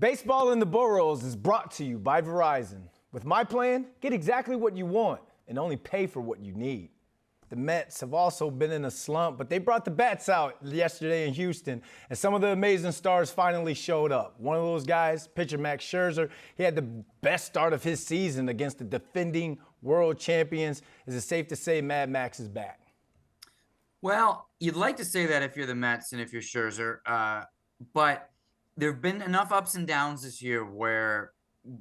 Baseball in the Boroughs is brought to you by Verizon. With my plan, get exactly what you want and only pay for what you need. The Mets have also been in a slump, but they brought the bats out yesterday in Houston, and some of the amazing stars finally showed up. One of those guys, pitcher Max Scherzer, he had the best start of his season against the defending world champions. Is it safe to say Mad Max is back? Well, you'd like to say that if you're the Mets and if you're Scherzer, but there have been enough ups and downs this year where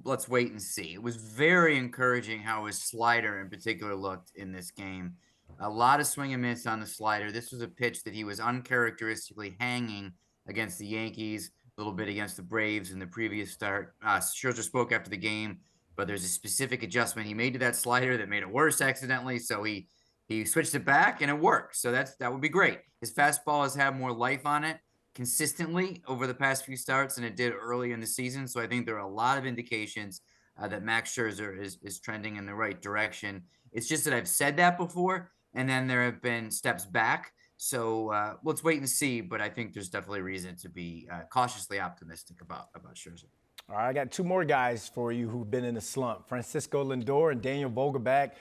let's wait and see. It was very encouraging how his slider in particular looked in this game. A lot of swing and miss on the slider. This was a pitch that he was uncharacteristically hanging against the Yankees, a little bit against the Braves in the previous start. Scherzer spoke after the game, but there's a specific adjustment he made to that slider that made it worse accidentally. So he switched it back and it worked. So that would be great. His fastball has had more life on it consistently over the past few starts than it did early in the season. So I think there are a lot of indications that Max Scherzer is trending in the right direction. It's just that I've said that before, and then there have been steps back. So let's wait and see. But I think there's definitely reason to be cautiously optimistic about Scherzer. All right, I got two more guys for you who've been in a slump. Francisco Lindor and Daniel Vogelbach.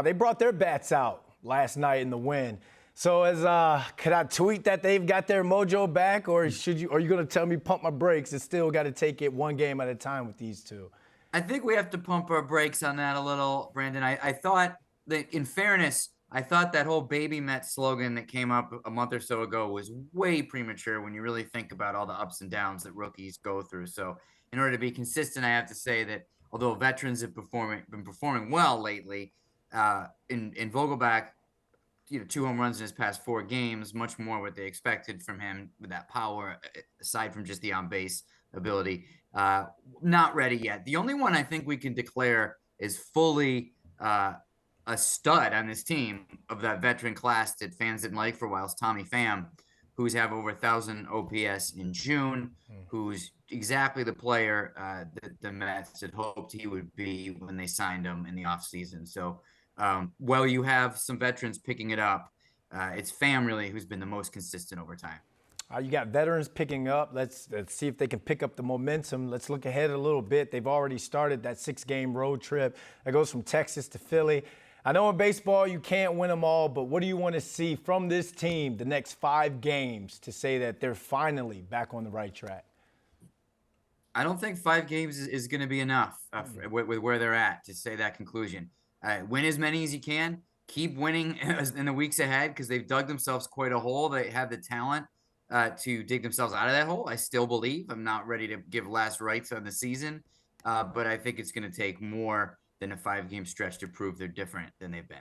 They brought their bats out last night in the win. So could I tweet that they've got their mojo back, or are you going to tell me pump my brakes and still got to take it one game at a time with these two? I think we have to pump our brakes on that a little, Brandon. I thought that, in fairness, I thought that whole baby Met slogan that came up a month or so ago was way premature when you really think about all the ups and downs that rookies go through. So in order to be consistent, I have to say that although veterans have been performing well lately, in Vogelbach, 2 home runs in his past 4 games, much more what they expected from him with that power, aside from just the on-base ability. Not ready yet. The only one I think we can declare is fully a stud on this team of that veteran class that fans didn't like for a while is Tommy Pham, who's have over 1,000 OPS in June, who's exactly the player that the Mets had hoped he would be when they signed him in the offseason. So while you have some veterans picking it up, it's Pham really who's been the most consistent over time. You got veterans picking up. Let's see if they can pick up the momentum. Let's look ahead a little bit. They've already started that 6-game road trip that goes from Texas to Philly. I know in baseball you can't win them all, but what do you want to see from this team the next 5 games to say that they're finally back on the right track? I don't think 5 games is going to be enough with where they're at to say that conclusion. Win as many as you can. Keep winning in the weeks ahead because they've dug themselves quite a hole. They have the talent to dig themselves out of that hole. I still believe. I'm not ready to give last rites on the season, but I think it's going to take more than a 5-game stretch to prove they're different than they've been.